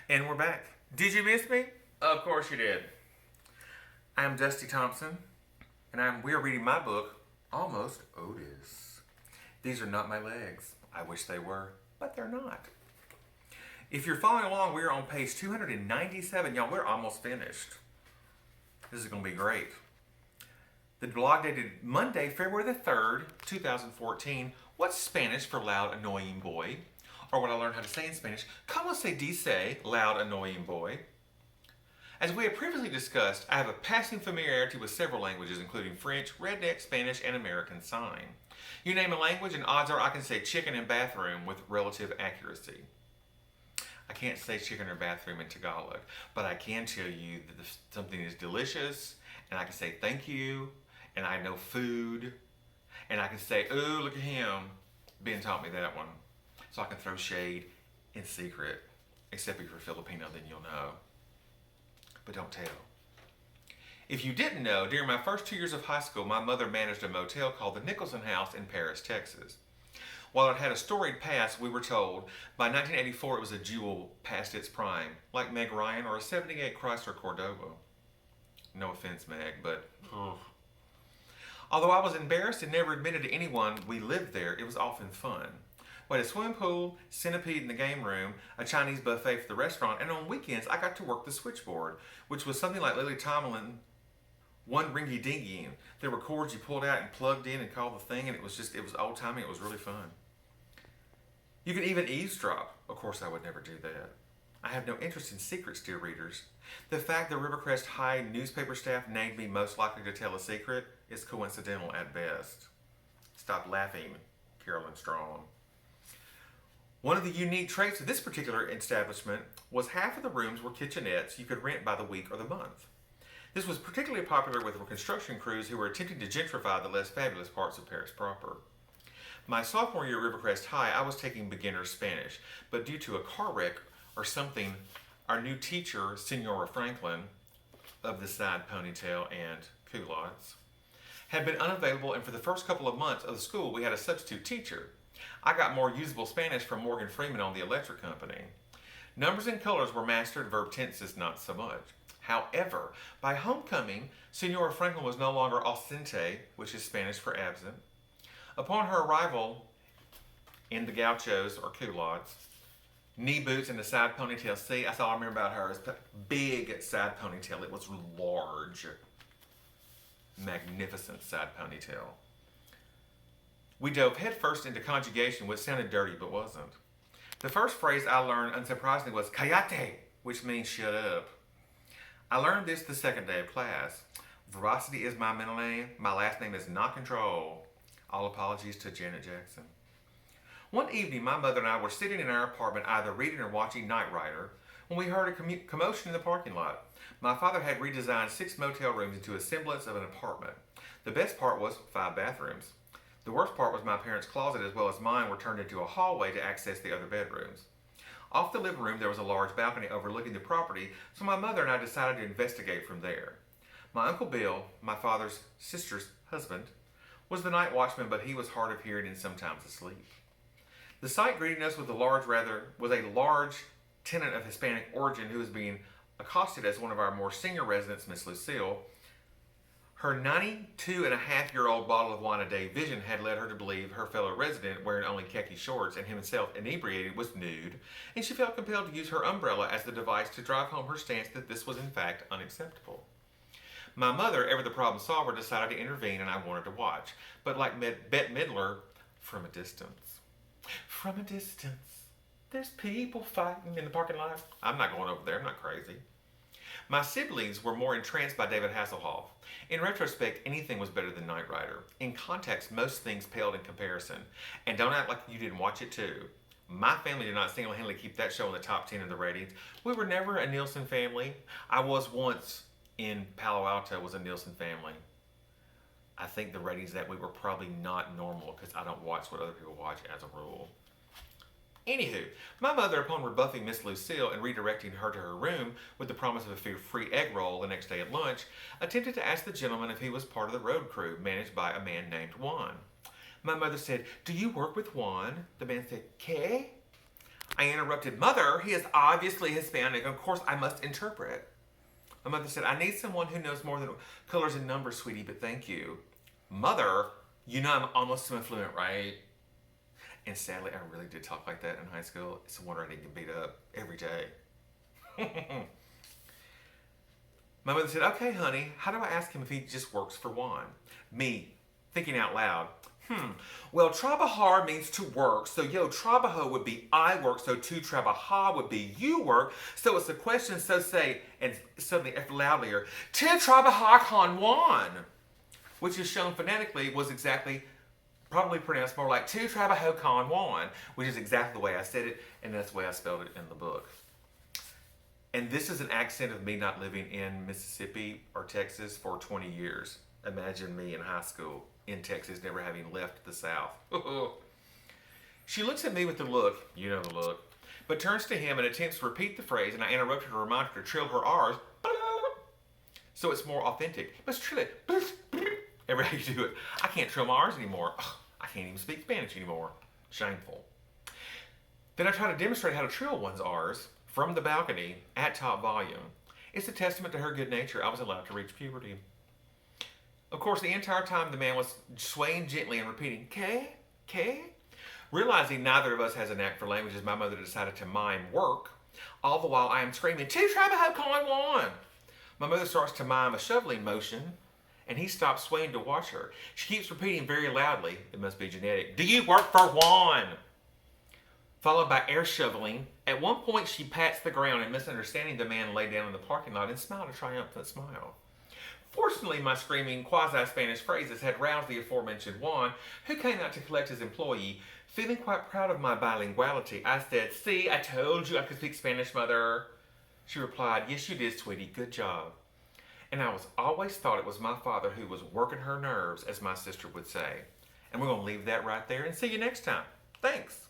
And we're back. Did you miss me? Of course you did. I'm Dusty Thompson, and we are reading my book, Almost Otis. These are not my legs. I wish they were, but they're not. If you're following along, we're on page 297. Y'all, we're almost finished. This is going to be great. The blog dated Monday, February the 3rd, 2014. What's Spanish for loud, annoying boy? Or what I learned how to say in Spanish, como se dice loud, annoying boy? As we have previously discussed, I have a passing familiarity with several languages, including French, Redneck, Spanish, and American Sign. You name a language, and odds are I can say chicken and bathroom with relative accuracy. I can't say chicken or bathroom in Tagalog, but I can tell you that something is delicious, and I can say thank you, and I know food, and I can say, ooh, look at him. Ben taught me that one. So I can throw shade in secret, except if you're Filipino, then you'll know. But don't tell. If you didn't know, during my first 2 years of high school, my mother managed a motel called the Nicholson House in Paris, Texas. While it had a storied past, we were told, by 1984 it was a jewel past its prime, like Meg Ryan or a 78 Chrysler Cordoba. No offense, Meg, but... Although I was embarrassed and never admitted to anyone we lived there, it was often fun. We had a swimming pool, centipede in the game room, a Chinese buffet for the restaurant, and on weekends I got to work the switchboard, which was something like Lily Tomlin, one ringy dingy. There were cords you pulled out and plugged in and called the thing, and it was old timey. It was really fun. You could even eavesdrop. Of course, I would never do that. I have no interest in secrets, dear readers. The fact the Rivercrest High newspaper staff named me most likely to tell a secret is coincidental at best. Stop laughing, Carolyn Strong. One of the unique traits of this particular establishment was half of the rooms were kitchenettes you could rent by the week or the month. This was particularly popular with construction crews who were attempting to gentrify the less fabulous parts of Paris proper. My sophomore year at Rivercrest High, I was taking beginner Spanish, but due to a car wreck or something, our new teacher, Senora Franklin, of the side ponytail and culottes, had been unavailable, and for the first couple of months of the school, we had a substitute teacher. I got more usable Spanish from Morgan Freeman on the electric company. Numbers and colors were mastered, verb tenses not so much. However, by homecoming, Senora Franklin was no longer ausente, which is Spanish for absent. Upon her arrival in the gauchos or culottes, knee boots and a side ponytail. See, that's all I remember about her is big side ponytail. It was large, magnificent side ponytail. We dove headfirst into conjugation, which sounded dirty but wasn't. The first phrase I learned, unsurprisingly, was "cállate," which means shut up. I learned this the second day of class. Veracity is my middle name. My last name is not Control. All apologies to Janet Jackson. One evening, my mother and I were sitting in our apartment either reading or watching Knight Rider when we heard a commotion in the parking lot. My father had redesigned 6 motel rooms into a semblance of an apartment. The best part was 5 bathrooms. The worst part was my parents' closet as well as mine were turned into a hallway to access the other bedrooms. Off the living room there was a large balcony overlooking the property, so my mother and I decided to investigate from there. My Uncle Bill, my father's sister's husband, was the night watchman, but he was hard of hearing and sometimes asleep. The sight greeting us was a large tenant of Hispanic origin who was being accosted as one of our more senior residents, Miss Lucille. Her 92-and-a-half-year-old bottle of wine a day vision had led her to believe her fellow resident, wearing only khaki shorts and himself inebriated, was nude, and she felt compelled to use her umbrella as the device to drive home her stance that this was in fact unacceptable. My mother, ever the problem solver, decided to intervene, and I wanted to watch, but like Bette Midler, from a distance. From a distance, there's people fighting in the parking lot. I'm not going over there, I'm not crazy. My siblings were more entranced by David Hasselhoff. In retrospect, anything was better than Knight Rider. In context, most things paled in comparison. And don't act like you didn't watch it too. My family did not single-handedly keep that show in the top 10 of the ratings. We were never a Nielsen family. I was once in Palo Alto was a Nielsen family. I think the ratings that we were probably not normal because I don't watch what other people watch as a rule. Anywho, my mother, upon rebuffing Miss Lucille and redirecting her to her room with the promise of a free egg roll the next day at lunch, attempted to ask the gentleman if he was part of the road crew managed by a man named Juan. My mother said, "Do you work with Juan?" The man said, "¿Qué?" I interrupted, Mother, he is obviously Hispanic. Of course, I must interpret. My mother said, I need someone who knows more than colors and numbers, sweetie, but thank you. Mother, you know I'm almost fluent, right? And sadly, I really did talk like that in high school. It's a wonder I didn't get beat up every day. My mother said, okay, honey, how do I ask him if he just works for Juan? Me, thinking out loud. Well, trabajar means to work, so yo, trabajo would be I work, so to trabajar would be you work. So it's a question, so say, and suddenly louder, to trabajar con Juan, which is shown phonetically was exactly, probably pronounced more like to trabajo con Juan, which is exactly the way I said it, and that's the way I spelled it in the book. And this is an accent of me not living in Mississippi or Texas for 20 years. Imagine me in high school in Texas, never having left the South. She looks at me with the look, you know the look, but turns to him and attempts to repeat the phrase, and I interrupt her to remind her to trill her R's, so it's more authentic. Let's trill it. Every time you do it. I can't trill my R's anymore. I can't even speak Spanish anymore. Shameful. Then I try to demonstrate how to trill one's R's from the balcony at top volume. It's a testament to her good nature. I was allowed to reach puberty. Of course, the entire time the man was swaying gently and repeating, "K, K?" Realizing neither of us has a knack for languages, my mother decided to mime work. All the while I am screaming, "To trabajo con Juan!" My mother starts to mime a shoveling motion, and he stops swaying to watch her. She keeps repeating very loudly, it must be genetic, "Do you work for Juan?" Followed by air shoveling. At one point, she pats the ground and, misunderstanding the man, lay down in the parking lot and smiled a triumphant smile. Fortunately, my screaming quasi-Spanish phrases had roused the aforementioned Juan, who came out to collect his employee. Feeling quite proud of my bilinguality, I said, "See, I told you I could speak Spanish, Mother." She replied, "Yes, you did, sweetie. Good job." And I always thought it was my father who was working her nerves, as my sister would say. And we're going to leave that right there and see you next time. Thanks.